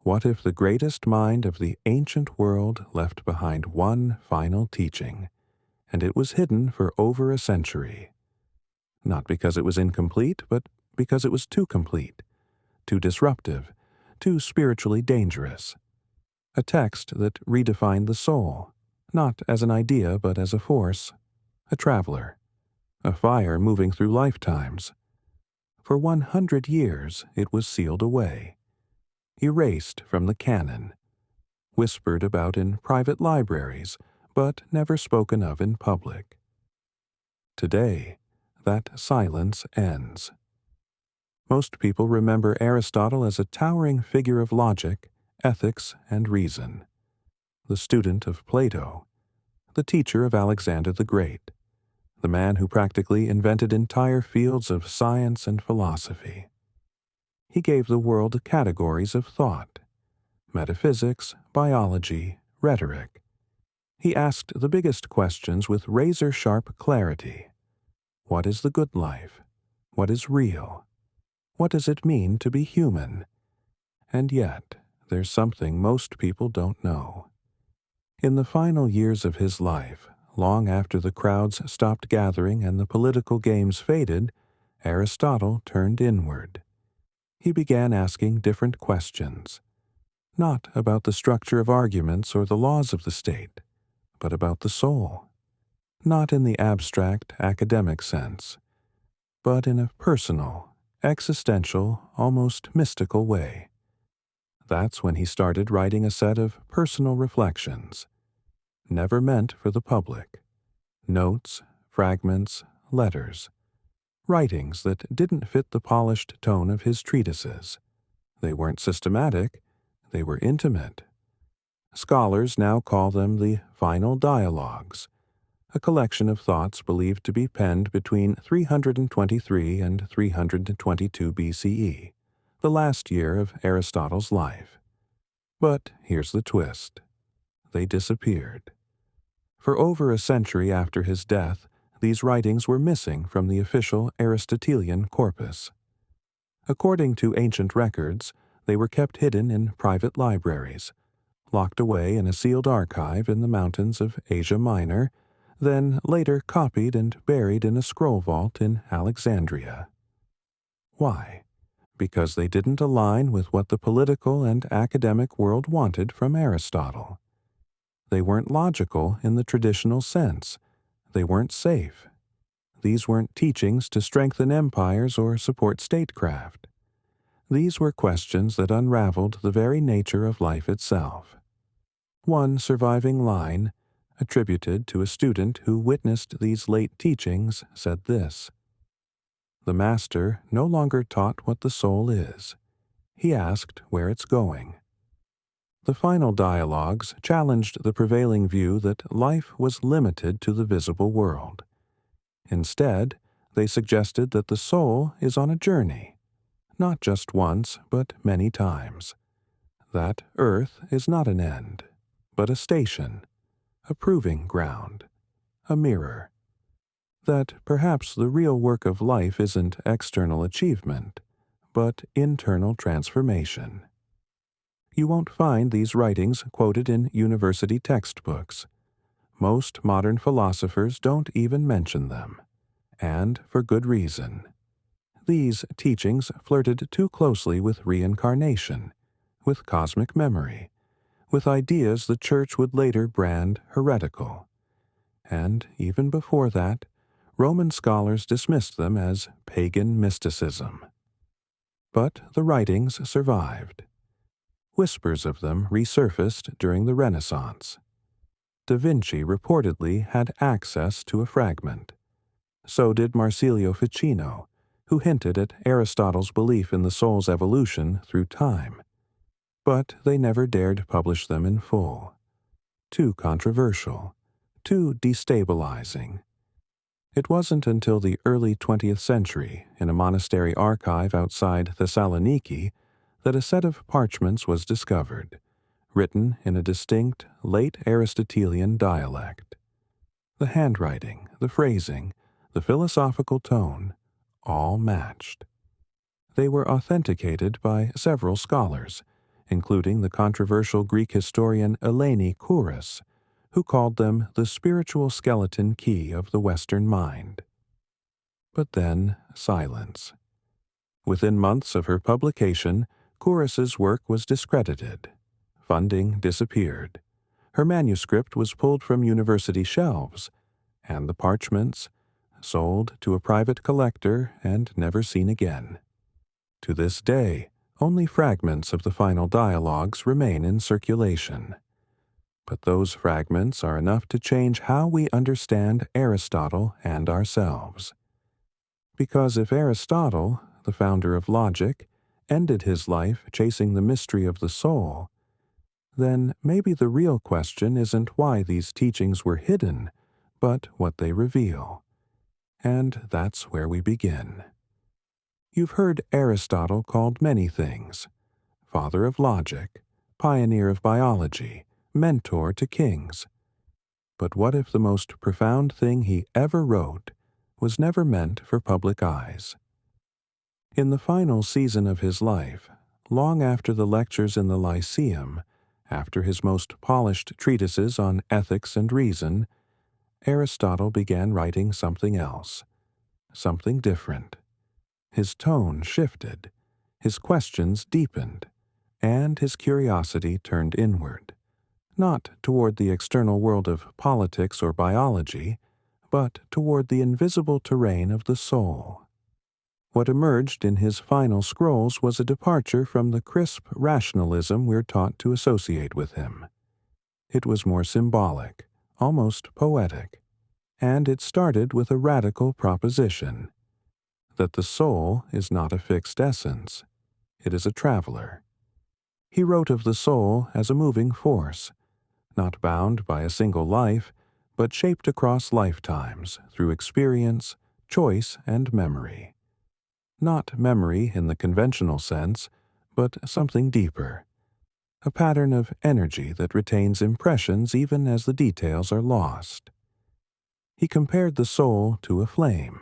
What if the greatest mind of the ancient world left behind one final teaching, and it was hidden for over a century? Not because it was incomplete, but because it was too complete, too disruptive, too spiritually dangerous. A text that redefined the soul, not as an idea but as a force, a traveler, a fire moving through lifetimes. For 100 years it was sealed away, erased from the canon, whispered about in private libraries, but never spoken of in public. Today, that silence ends. Most people remember Aristotle as a towering figure of logic, ethics, and reason, the student of Plato, the teacher of Alexander the Great, the man who practically invented entire fields of science and philosophy. He gave the world categories of thought: metaphysics, biology, rhetoric. He asked the biggest questions with razor-sharp clarity. What is the good life? What is real? What does it mean to be human? And yet, there's something most people don't know. In the final years of his life, long after the crowds stopped gathering and the political games faded, Aristotle turned inward. He began asking different questions, not about the structure of arguments or the laws of the state, but about the soul. Not in the abstract academic sense, but in a personal, existential, almost mystical way. That's when he started writing a set of personal reflections, never meant for the public. Notes, fragments, letters. Writings that didn't fit the polished tone of his treatises. They weren't systematic, they were intimate. Scholars now call them the Final Dialogues, a collection of thoughts believed to be penned between 323 and 322 BCE, the last year of Aristotle's life. But here's the twist. They disappeared. For over a century after his death, these writings were missing from the official Aristotelian corpus. According to ancient records, they were kept hidden in private libraries, locked away in a sealed archive in the mountains of Asia Minor, then later copied and buried in a scroll vault in Alexandria. Why? Because they didn't align with what the political and academic world wanted from Aristotle. They weren't logical in the traditional sense. They weren't safe. These weren't teachings to strengthen empires or support statecraft. These were questions that unraveled the very nature of life itself. One surviving line, attributed to a student who witnessed these late teachings, said this: "The master no longer taught what the soul is. He asked where it's going." The Final Dialogues challenged the prevailing view that life was limited to the visible world. Instead, they suggested that the soul is on a journey, not just once, but many times. That Earth is not an end, but a station, a proving ground, a mirror. That perhaps the real work of life isn't external achievement, but internal transformation. You won't find these writings quoted in university textbooks. Most modern philosophers don't even mention them, and for good reason. These teachings flirted too closely with reincarnation, with cosmic memory, with ideas the Church would later brand heretical. And even before that, Roman scholars dismissed them as pagan mysticism. But the writings survived. Whispers of them resurfaced during the Renaissance. Da Vinci reportedly had access to a fragment. So did Marsilio Ficino, who hinted at Aristotle's belief in the soul's evolution through time. But they never dared publish them in full. Too controversial, too destabilizing. It wasn't until the early 20th century, in a monastery archive outside Thessaloniki, that a set of parchments was discovered, written in a distinct late Aristotelian dialect. The handwriting, the phrasing, the philosophical tone, all matched. They were authenticated by several scholars, including the controversial Greek historian Eleni Kouros, who called them the spiritual skeleton key of the Western mind. But then silence. Within months of her publication, Kouros's work was discredited. Funding disappeared. Her manuscript was pulled from university shelves, and the parchments sold to a private collector and never seen again. To this day, only fragments of the final dialogues remain in circulation. But those fragments are enough to change how we understand Aristotle and ourselves. Because if Aristotle, the founder of logic, ended his life chasing the mystery of the soul, then maybe the real question isn't why these teachings were hidden, but what they reveal. And that's where we begin. You've heard Aristotle called many things: father of logic, pioneer of biology, mentor to kings. But what if the most profound thing he ever wrote was never meant for public eyes? In the final season of his life, long after the lectures in the Lyceum, after his most polished treatises on ethics and reason, Aristotle began writing something else, something different. His tone shifted, his questions deepened, and his curiosity turned inward, not toward the external world of politics or biology, but toward the invisible terrain of the soul. What emerged in his final scrolls was a departure from the crisp rationalism we're taught to associate with him. It was more symbolic, almost poetic, and it started with a radical proposition: that the soul is not a fixed essence, it is a traveler. He wrote of the soul as a moving force, not bound by a single life, but shaped across lifetimes through experience, choice, and memory. Not memory in the conventional sense, but something deeper, a pattern of energy that retains impressions even as the details are lost. He compared the soul to a flame,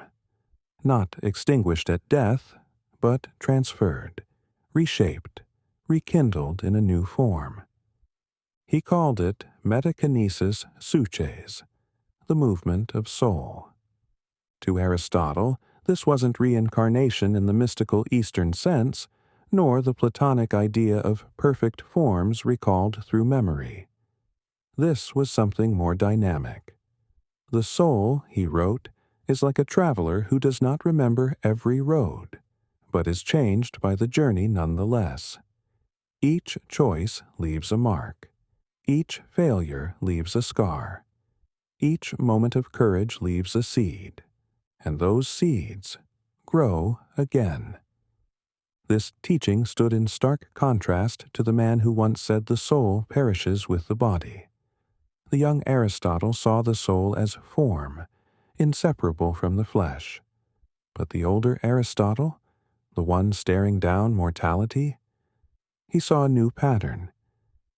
not extinguished at death, but transferred, reshaped, rekindled in a new form. He called it metakinesis suches, the movement of soul. To Aristotle, this wasn't reincarnation in the mystical Eastern sense, nor the Platonic idea of perfect forms recalled through memory. This was something more dynamic. The soul, he wrote, is like a traveler who does not remember every road, but is changed by the journey nonetheless. Each choice leaves a mark. Each failure leaves a scar. Each moment of courage leaves a seed, and those seeds grow again. This teaching stood in stark contrast to the man who once said the soul perishes with the body. The young Aristotle saw the soul as form, inseparable from the flesh. But the older Aristotle, the one staring down mortality, he saw a new pattern.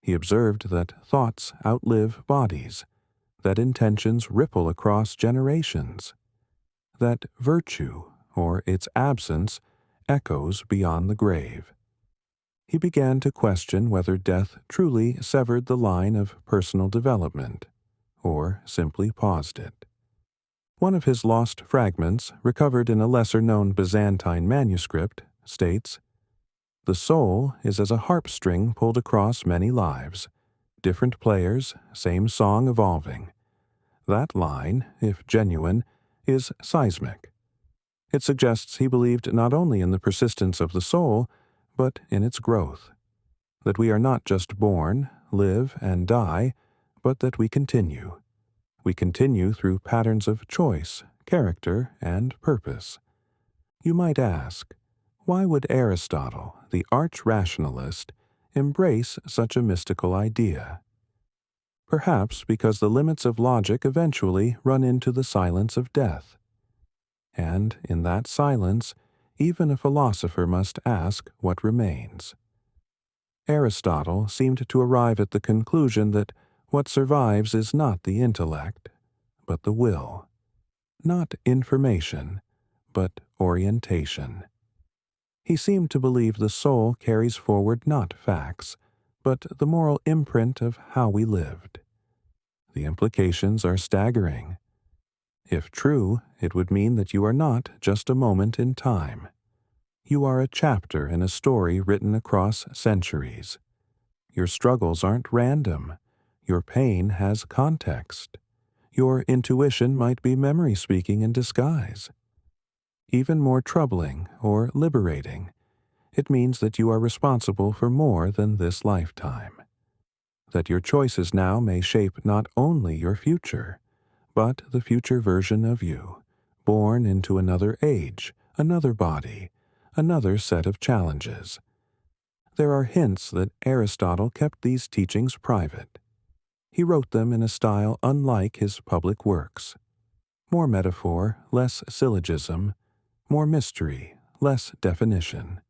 He observed that thoughts outlive bodies, that intentions ripple across generations, that virtue, or its absence, echoes beyond the grave. He began to question whether death truly severed the line of personal development, or simply paused it. One of his lost fragments, recovered in a lesser-known Byzantine manuscript, states, "The soul is as a harp string pulled across many lives, different players, same song evolving. That line, if genuine, is seismic. It suggests he believed not only in the persistence of the soul, but in its growth, that we are not just born, live, and die, but that we continue. We continue through patterns of choice, character, and purpose." You might ask, why would Aristotle, the arch-rationalist, embrace such a mystical idea? Perhaps because the limits of logic eventually run into the silence of death. And in that silence, even a philosopher must ask what remains. Aristotle seemed to arrive at the conclusion that what survives is not the intellect, but the will. Not information, but orientation. He seemed to believe the soul carries forward not facts, but the moral imprint of how we lived. The implications are staggering. If true, it would mean that you are not just a moment in time. You are a chapter in a story written across centuries. Your struggles aren't random. Your pain has context. Your intuition might be memory speaking in disguise. Even more troubling or liberating, it means that you are responsible for more than this lifetime. That your choices now may shape not only your future, but the future version of you, born into another age, another body, another set of challenges. There are hints that Aristotle kept these teachings private. He wrote them in a style unlike his public works. More metaphor, less syllogism, more mystery, less definition.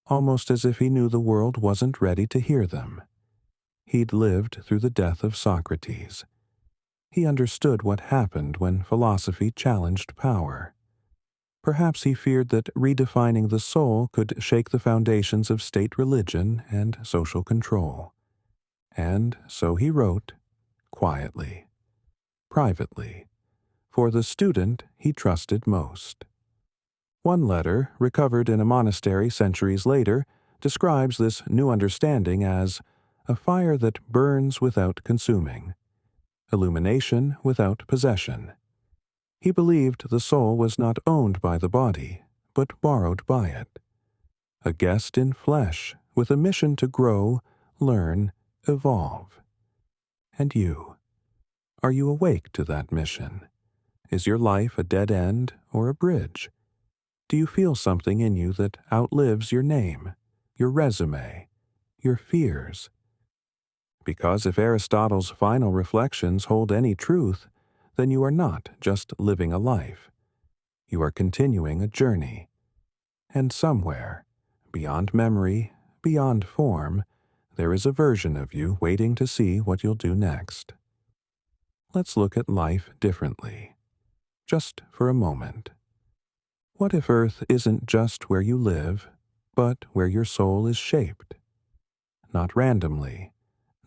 Almost as if he knew the world wasn't ready to hear them. He'd lived through the death of Socrates. He understood what happened when philosophy challenged power. Perhaps he feared that redefining the soul could shake the foundations of state religion and social control. And so he wrote, quietly, privately, for the student he trusted most. One letter, recovered in a monastery centuries later, describes this new understanding as a fire that burns without consuming, illumination without possession. He believed the soul was not owned by the body, but borrowed by it. A guest in flesh, with a mission to grow, learn, evolve. And you? Are you awake to that mission? Is your life a dead end or a bridge? Do you feel something in you that outlives your name, your resume, your fears? Because if Aristotle's final reflections hold any truth, then you are not just living a life. You are continuing a journey. And somewhere, beyond memory, beyond form, there is a version of you waiting to see what you'll do next. Let's look at life differently. Just for a moment. What if Earth isn't just where you live, but where your soul is shaped? Not randomly,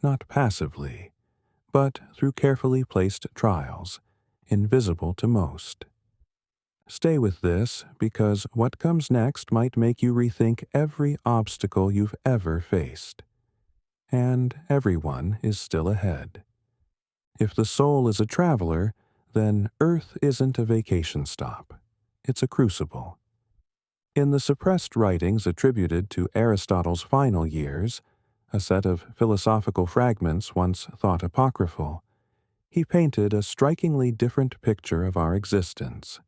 not passively, but through carefully placed trials, invisible to most. Stay with this, because what comes next might make you rethink every obstacle you've ever faced. And everyone is still ahead. If the soul is a traveler, then Earth isn't a vacation stop. It's a crucible. In the suppressed writings attributed to Aristotle's final years, a set of philosophical fragments once thought apocryphal, he painted a strikingly different picture of our existence.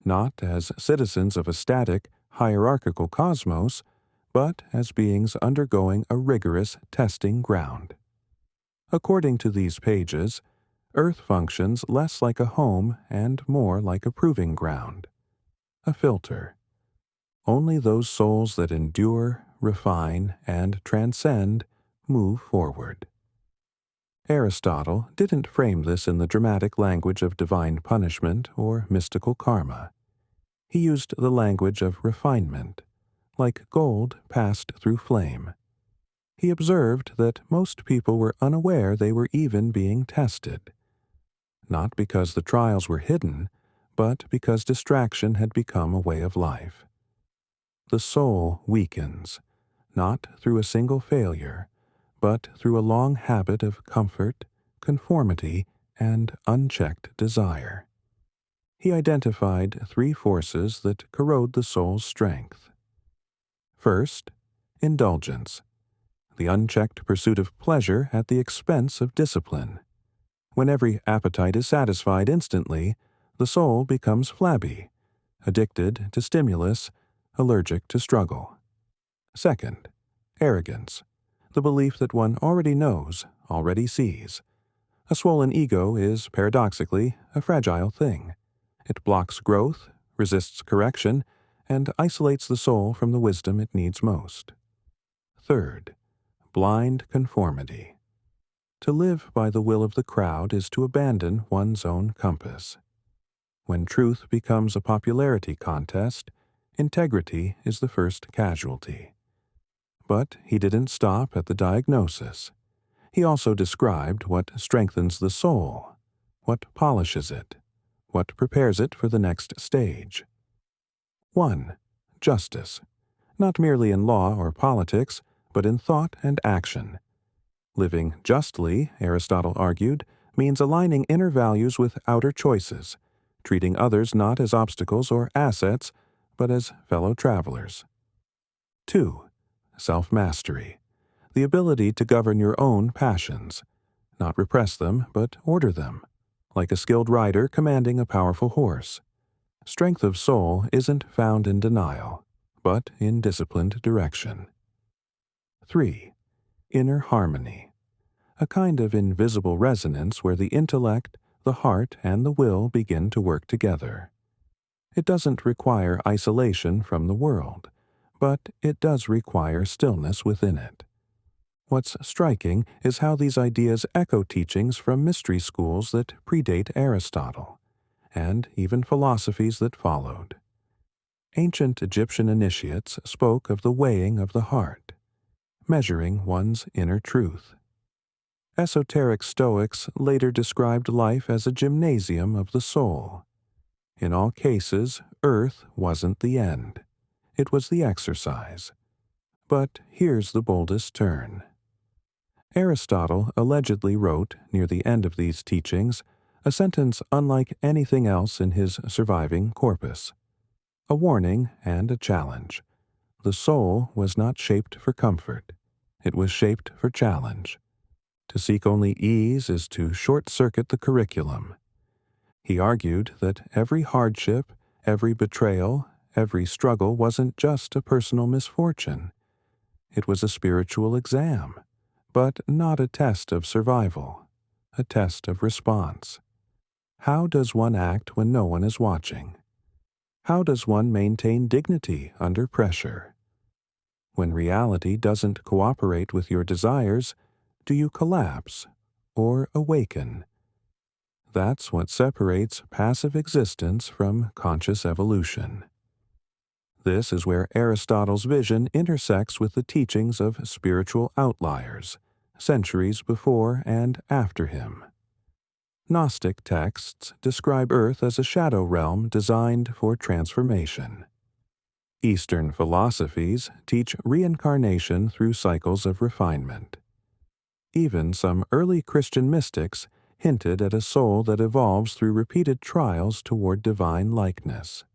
Not as citizens of a static, hierarchical cosmos, but as beings undergoing a rigorous testing ground. According to these pages, Earth functions less like a home and more like a proving ground, a filter. Only those souls that endure, refine, and transcend move forward. Aristotle didn't frame this in the dramatic language of divine punishment or mystical karma. He used the language of refinement, like gold passed through flame. He observed that most people were unaware they were even being tested, not because the trials were hidden, but because distraction had become a way of life. The soul weakens, not through a single failure, but through a long habit of comfort, conformity, and unchecked desire. He identified three forces that corrode the soul's strength. First, indulgence, the unchecked pursuit of pleasure at the expense of discipline. When every appetite is satisfied instantly, the soul becomes flabby, addicted to stimulus, allergic to struggle. Second, arrogance, the belief that one already knows, already sees. A swollen ego is, paradoxically, a fragile thing. It blocks growth, resists correction, and isolates the soul from the wisdom it needs most. Third, blind conformity. To live by the will of the crowd is to abandon one's own compass. When truth becomes a popularity contest, integrity is the first casualty. But he didn't stop at the diagnosis. He also described what strengthens the soul, what polishes it, what prepares it for the next stage. 1. Justice, not merely in law or politics, but in thought and action. Living justly, Aristotle argued, means aligning inner values with outer choices, treating others not as obstacles or assets, but as fellow travelers. 2. Self-mastery, the ability to govern your own passions, not repress them, but order them, like a skilled rider commanding a powerful horse. Strength of soul isn't found in denial, but in disciplined direction. 3. Inner harmony, a kind of invisible resonance where the intellect, the heart, and the will begin to work together. It doesn't require isolation from the world, but it does require stillness within it. What's striking is how these ideas echo teachings from mystery schools that predate Aristotle, and even philosophies that followed. Ancient Egyptian initiates spoke of the weighing of the heart, measuring one's inner truth. Esoteric Stoics later described life as a gymnasium of the soul. In all cases, earth wasn't the end. It was the exercise. But here's the boldest turn. Aristotle allegedly wrote, near the end of these teachings, a sentence unlike anything else in his surviving corpus. A warning and a challenge. The soul was not shaped for comfort. It was shaped for challenge. To seek only ease is to short-circuit the curriculum. He argued that every hardship, every betrayal, every struggle wasn't just a personal misfortune. It was a spiritual exam, but not a test of survival, a test of response. How does one act when no one is watching? How does one maintain dignity under pressure? When reality doesn't cooperate with your desires, do you collapse or awaken? That's what separates passive existence from conscious evolution. This is where Aristotle's vision intersects with the teachings of spiritual outliers, centuries before and after him. Gnostic texts describe Earth as a shadow realm designed for transformation. Eastern philosophies teach reincarnation through cycles of refinement. Even some early Christian mystics hinted at a soul that evolves through repeated trials toward divine likeness.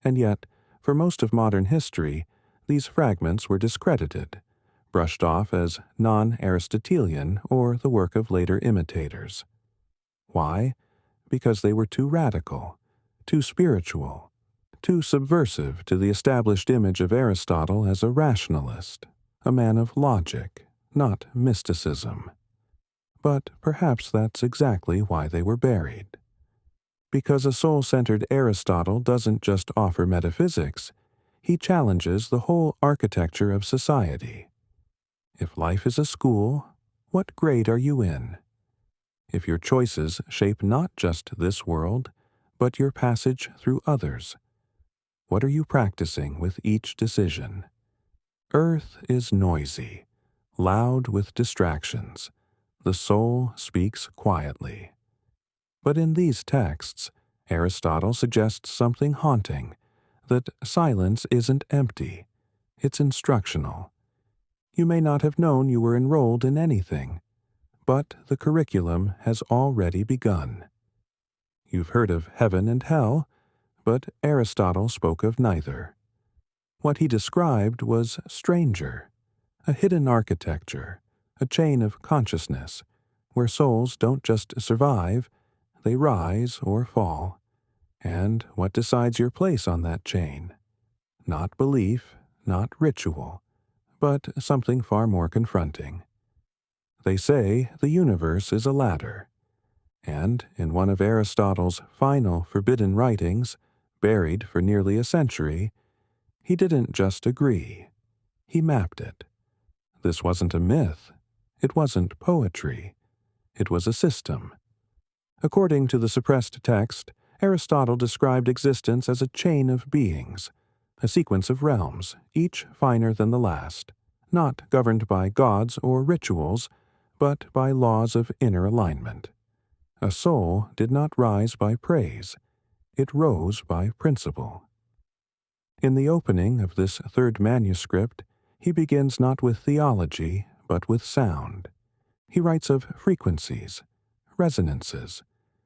And yet, for most of modern history, these fragments were discredited, brushed off as non-Aristotelian or the work of later imitators. Why? Because they were too radical, too spiritual, too subversive to the established image of Aristotle as a rationalist, a man of logic, not mysticism. But perhaps that's exactly why they were buried. Because a soul-centered Aristotle doesn't just offer metaphysics, he challenges the whole architecture of society. If life is a school, what grade are you in? If your choices shape not just this world, but your passage through others, what are you practicing with each decision? Earth is noisy, loud with distractions. The soul speaks quietly. But in these texts, Aristotle suggests something haunting, that silence isn't empty, it's instructional. You may not have known you were enrolled in anything, but the curriculum has already begun. You've heard of heaven and hell, but Aristotle spoke of neither. What he described was stranger, a hidden architecture, a chain of consciousness, where souls don't just survive, they rise or fall. And what decides your place on that chain? Not belief, not ritual, but something far more confronting. They say the universe is a ladder, and in one of Aristotle's final forbidden writings, buried for nearly a century, he didn't just agree, he mapped it. This wasn't a myth, it wasn't poetry, it was a system. According to the suppressed text, Aristotle described existence as a chain of beings, a sequence of realms, each finer than the last. not governed by gods or rituals, but by laws of inner alignment. A soul did not rise by praise, it rose by principle. In the opening of this third manuscript, he begins not with theology, but with sound. He writes of frequencies, resonances.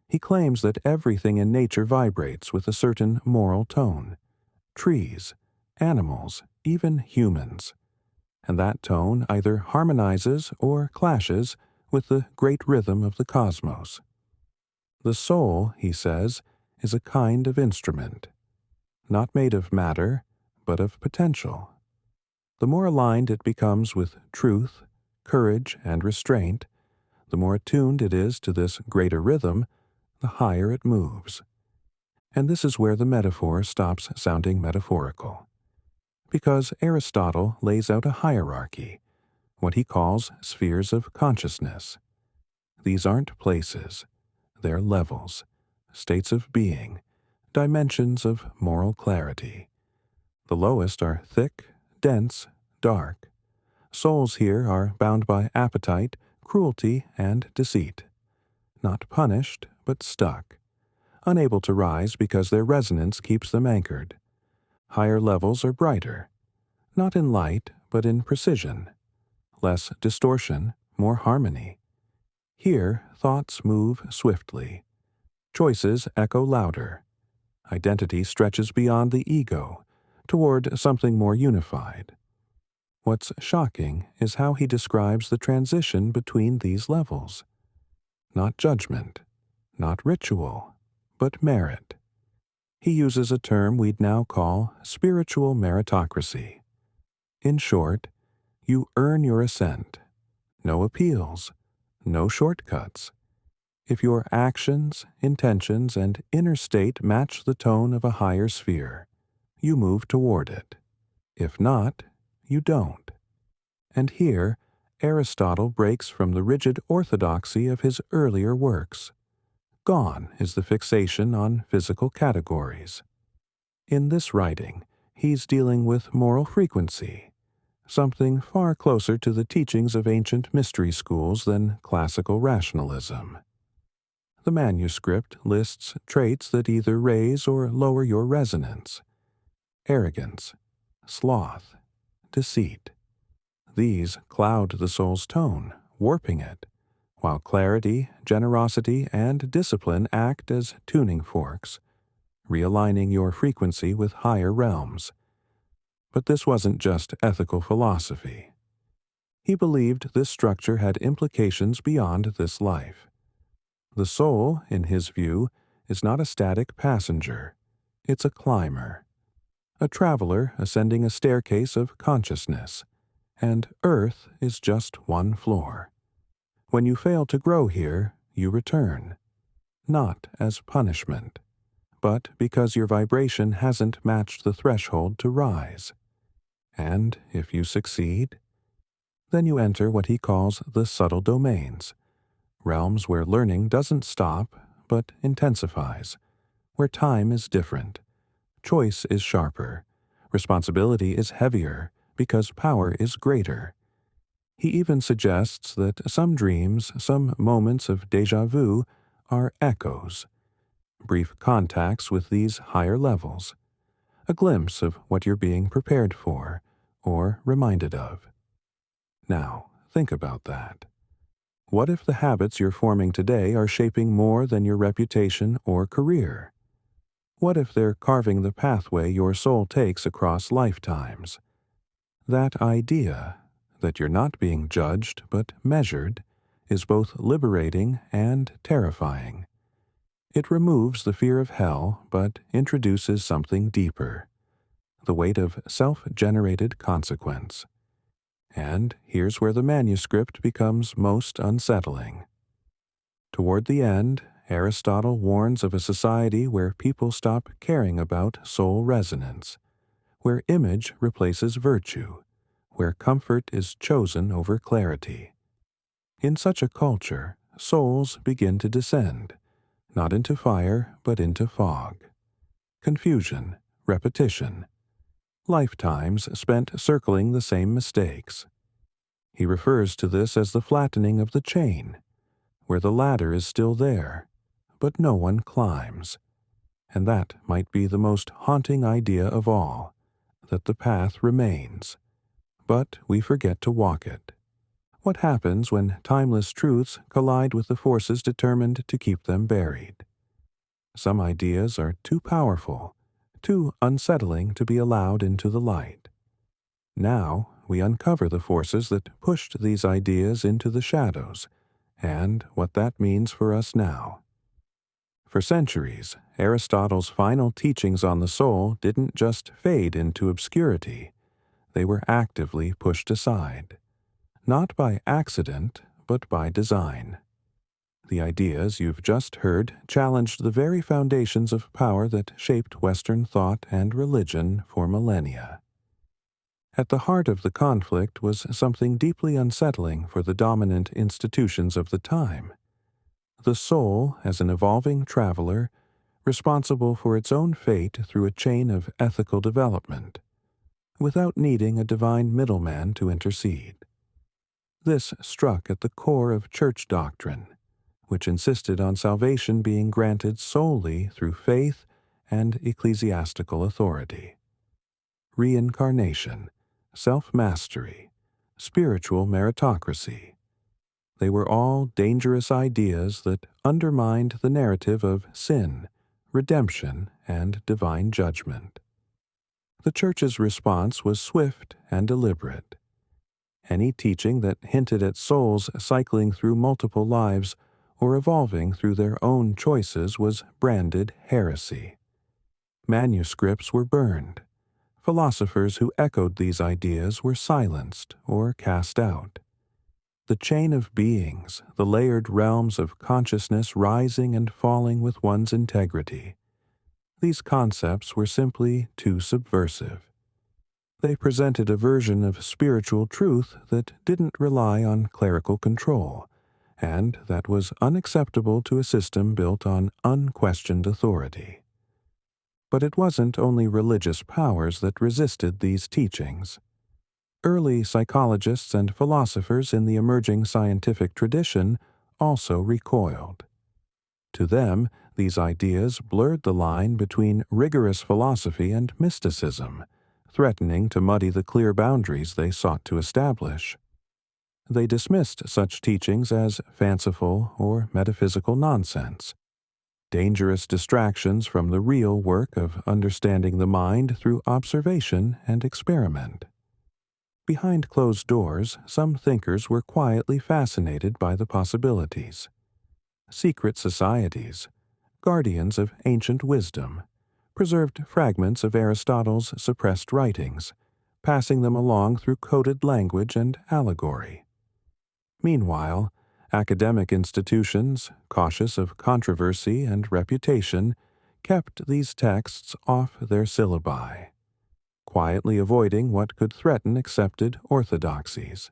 He claims that everything in nature vibrates with a certain moral tone. Trees, animals, even humans. And that tone either harmonizes or clashes with the great rhythm of the cosmos. The soul, he says, is a kind of instrument, not made of matter, but of potential. The more aligned it becomes with truth, courage, and restraint, the more attuned it is to this greater rhythm, the higher it moves. And this is where the metaphor stops sounding metaphorical. Because Aristotle lays out a hierarchy, what he calls spheres of consciousness. These aren't places, they're levels, states of being, dimensions of moral clarity. The lowest are thick, dense, dark. Souls here are bound by appetite, cruelty, and deceit. Not punished, but stuck. Unable to rise because their resonance keeps them anchored. Higher levels are brighter, not in light, but in precision. Less distortion, more harmony. Here, thoughts move swiftly. Choices echo louder. Identity stretches beyond the ego, toward something more unified. What's shocking is how he describes the transition between these levels. Not judgment, not ritual, but merit. He uses a term we'd now call spiritual meritocracy. In short, you earn your ascent. No appeals, no shortcuts. If your actions, intentions, and inner state match the tone of a higher sphere, you move toward it. If not, you don't. And here, Aristotle breaks from the rigid orthodoxy of his earlier works. Gone is the fixation on physical categories. In this writing, he's dealing with moral frequency, something far closer to the teachings of ancient mystery schools than classical rationalism. The manuscript lists traits that either raise or lower your resonance. Arrogance, sloth, deceit. These cloud the soul's tone, warping it, while clarity, generosity, and discipline act as tuning forks, realigning your frequency with higher realms. But this wasn't just ethical philosophy. He believed this structure had implications beyond this life. The soul, in his view, is not a static passenger. It's a climber, a traveler ascending a staircase of consciousness, and Earth is just one floor. When you fail to grow here, you return, not as punishment, but because your vibration hasn't matched the threshold to rise. And if you succeed, then you enter what he calls the subtle domains, realms where learning doesn't stop, but intensifies, where time is different, choice is sharper, responsibility is heavier because power is greater. He even suggests that some dreams, some moments of déjà vu, are echoes, brief contacts with these higher levels, a glimpse of what you're being prepared for, or reminded of. Now, think about that. What if the habits you're forming today are shaping more than your reputation or career? What if they're carving the pathway your soul takes across lifetimes? That idea, that you're not being judged but measured, is both liberating and terrifying. It removes the fear of hell but introduces something deeper, the weight of self-generated consequence. And here's where the manuscript becomes most unsettling. Toward the end, Aristotle warns of a society where people stop caring about soul resonance, where image replaces virtue, where comfort is chosen over clarity. In such a culture, souls begin to descend, not into fire, but into fog. Confusion, repetition, lifetimes spent circling the same mistakes. He refers to this as the flattening of the chain, where the ladder is still there, but no one climbs. And that might be the most haunting idea of all, that the path remains, but we forget to walk it. What happens when timeless truths collide with the forces determined to keep them buried? Some ideas are too powerful, too unsettling to be allowed into the light. Now we uncover the forces that pushed these ideas into the shadows, and what that means for us now. For centuries, Aristotle's final teachings on the soul didn't just fade into obscurity, they were actively pushed aside. Not by accident, but by design. The ideas you've just heard challenged the very foundations of power that shaped Western thought and religion for millennia. At the heart of the conflict was something deeply unsettling for the dominant institutions of the time. The soul as an evolving traveler, responsible for its own fate through a chain of ethical development, without needing a divine middleman to intercede. This struck at the core of church doctrine, which insisted on salvation being granted solely through faith and ecclesiastical authority. Reincarnation, self-mastery, spiritual meritocracy. They were all dangerous ideas that undermined the narrative of sin, redemption, and divine judgment. The Church's response was swift and deliberate. Any teaching that hinted at souls cycling through multiple lives or evolving through their own choices was branded heresy. Manuscripts were burned. Philosophers who echoed these ideas were silenced or cast out. The chain of beings, the layered realms of consciousness rising and falling with one's integrity. These concepts were simply too subversive. They presented a version of spiritual truth that didn't rely on clerical control, and that was unacceptable to a system built on unquestioned authority. But it wasn't only religious powers that resisted these teachings. Early psychologists and philosophers in the emerging scientific tradition also recoiled. To them, these ideas blurred the line between rigorous philosophy and mysticism, threatening to muddy the clear boundaries they sought to establish. They dismissed such teachings as fanciful or metaphysical nonsense, dangerous distractions from the real work of understanding the mind through observation and experiment. Behind closed doors, some thinkers were quietly fascinated by the possibilities. Secret societies, guardians of ancient wisdom, preserved fragments of Aristotle's suppressed writings, passing them along through coded language and allegory. Meanwhile, academic institutions, cautious of controversy and reputation, kept these texts off their syllabi, quietly avoiding what could threaten accepted orthodoxies.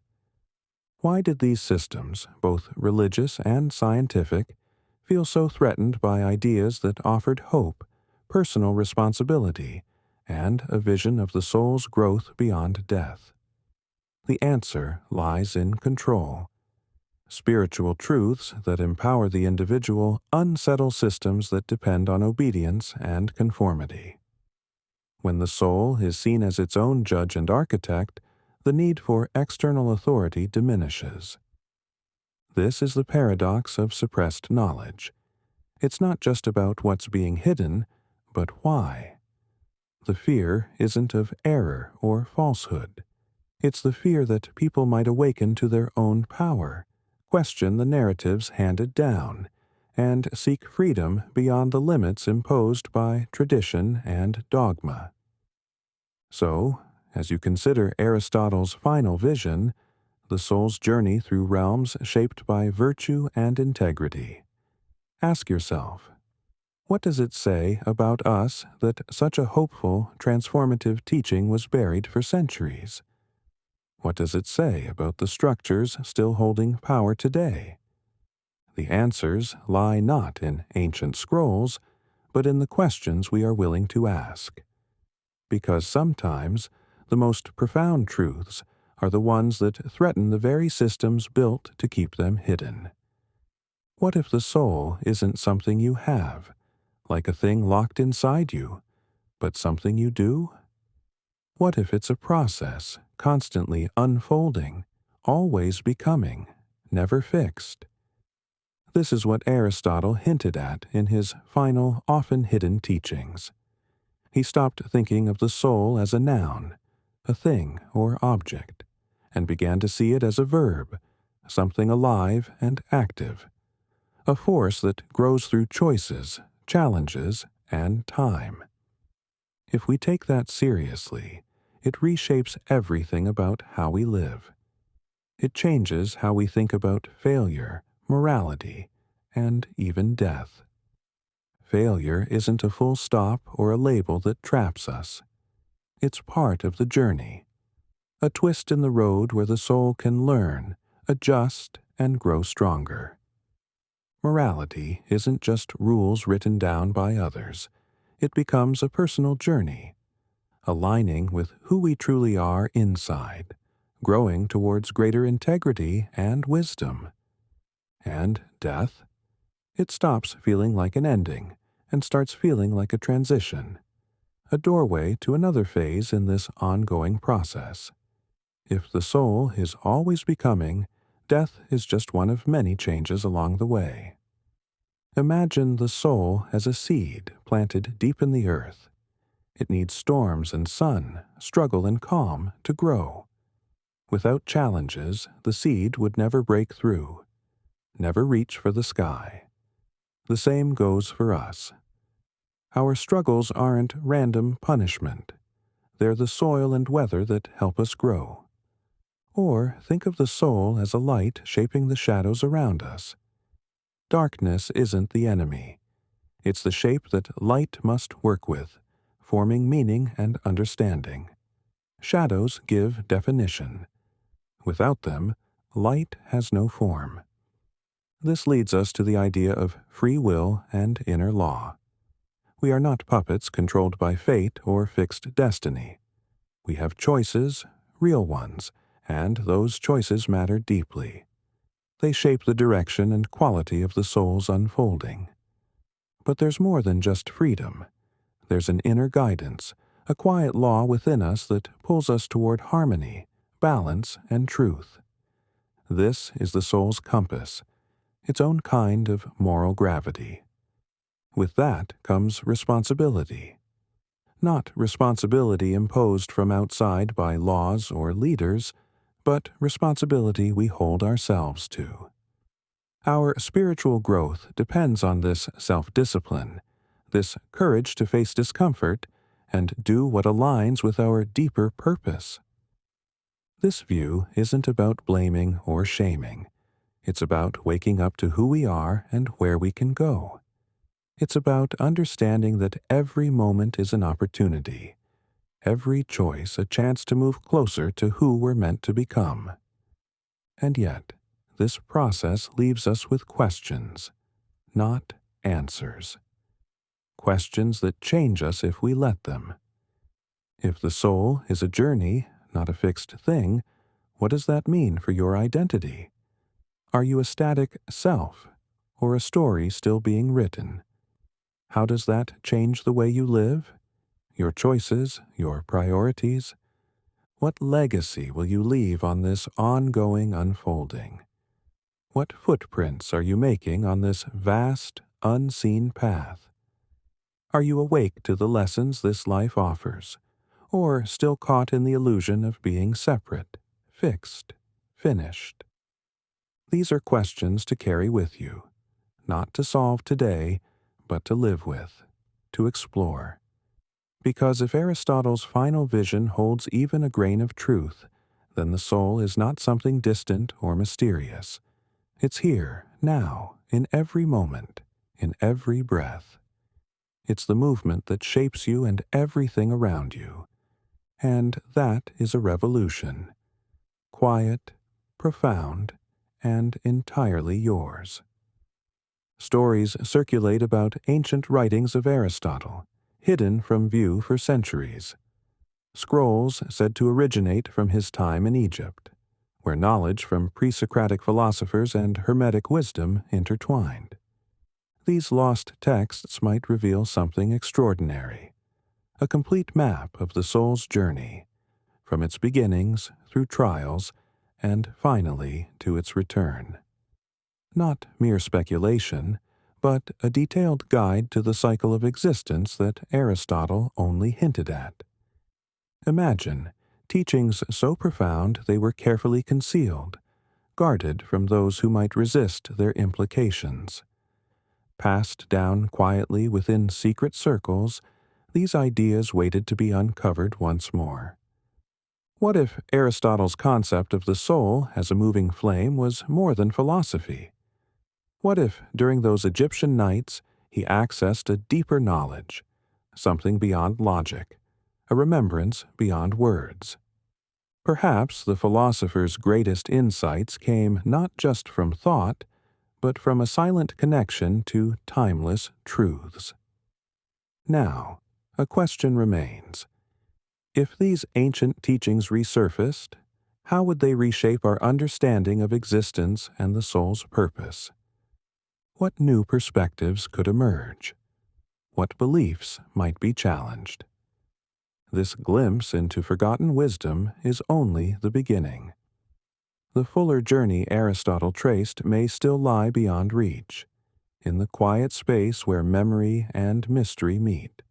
Why did these systems, both religious and scientific, feel so threatened by ideas that offered hope, personal responsibility, and a vision of the soul's growth beyond death? The answer lies in control. Spiritual truths that empower the individual unsettle systems that depend on obedience and conformity. When the soul is seen as its own judge and architect, the need for external authority diminishes. This is the paradox of suppressed knowledge. It's not just about what's being hidden, but why. The fear isn't of error or falsehood. It's the fear that people might awaken to their own power, question the narratives handed down, and seek freedom beyond the limits imposed by tradition and dogma. So, as you consider Aristotle's final vision, the soul's journey through realms shaped by virtue and integrity, ask yourself, what does it say about us that such a hopeful, transformative teaching was buried for centuries? What does it say about the structures still holding power today? The answers lie not in ancient scrolls, but in the questions we are willing to ask. because sometimes the most profound truths are the ones that threaten the very systems built to keep them hidden. What if the soul isn't something you have, like a thing locked inside you, but something you do? What if it's a process, constantly unfolding, always becoming, never fixed? This is what Aristotle hinted at in his final, often hidden teachings. He stopped thinking of the soul as a noun, a thing or object, and began to see it as a verb, something alive and active, a force that grows through choices, challenges, and time. If we take that seriously, it reshapes everything about how we live. It changes how we think about failure, morality, and even death. Failure isn't a full stop or a label that traps us. It's part of the journey, a twist in the road where the soul can learn, adjust, and grow stronger. Morality isn't just rules written down by others. It becomes a personal journey, aligning with who we truly are inside, growing towards greater integrity and wisdom. And death? It stops feeling like an ending and starts feeling like a transition, a doorway to another phase in this ongoing process. If the soul is always becoming, death is just one of many changes along the way. Imagine the soul as a seed planted deep in the earth. It needs storms and sun, struggle and calm to grow. Without challenges, the seed would never break through, never reach for the sky. The same goes for us. Our struggles aren't random punishment. They're the soil and weather that help us grow. Or think of the soul as a light shaping the shadows around us. Darkness isn't the enemy. It's the shape that light must work with, forming meaning and understanding. Shadows give definition. Without them, light has no form. This leads us to the idea of free will and inner law. We are not puppets controlled by fate or fixed destiny. We have choices, real ones, and those choices matter deeply. They shape the direction and quality of the soul's unfolding. But there's more than just freedom. There's an inner guidance, a quiet law within us that pulls us toward harmony, balance, and truth. This is the soul's compass, its own kind of moral gravity. With that comes responsibility. Not responsibility imposed from outside by laws or leaders, but responsibility we hold ourselves to. Our spiritual growth depends on this self-discipline, this courage to face discomfort and do what aligns with our deeper purpose. This view isn't about blaming or shaming. It's about waking up to who we are and where we can go. It's about understanding that every moment is an opportunity, every choice a chance to move closer to who we're meant to become. And yet, this process leaves us with questions, not answers. Questions that change us if we let them. If the soul is a journey, not a fixed thing, what does that mean for your identity? Are you a static self, or a story still being written? How does that change the way you live? Your choices, your priorities? What legacy will you leave on this ongoing unfolding? What footprints are you making on this vast, unseen path? Are you awake to the lessons this life offers, or still caught in the illusion of being separate, fixed, finished? These are questions to carry with you, not to solve today, but to live with, to explore. Because if Aristotle's final vision holds even a grain of truth, then the soul is not something distant or mysterious. It's here, now, in every moment, in every breath. It's the movement that shapes you and everything around you. And that is a revolution. Quiet, profound, and entirely yours. Stories circulate about ancient writings of Aristotle, hidden from view for centuries. scrolls said to originate from his time in Egypt, where knowledge from pre-Socratic philosophers and Hermetic wisdom intertwined. These lost texts might reveal something extraordinary, a complete map of the soul's journey, from its beginnings through trials and finally to its return. Not mere speculation, but a detailed guide to the cycle of existence that Aristotle only hinted at. Imagine teachings so profound they were carefully concealed, guarded from those who might resist their implications. Passed down quietly within secret circles, these ideas waited to be uncovered once more. What if Aristotle's concept of the soul as a moving flame was more than philosophy? What if, during those Egyptian nights, he accessed a deeper knowledge, something beyond logic, a remembrance beyond words? Perhaps the philosopher's greatest insights came not just from thought, but from a silent connection to timeless truths. Now, a question remains. If these ancient teachings resurfaced, how would they reshape our understanding of existence and the soul's purpose? What new perspectives could emerge? What beliefs might be challenged? This glimpse into forgotten wisdom is only the beginning. The fuller journey Aristotle traced may still lie beyond reach, in the quiet space where memory and mystery meet.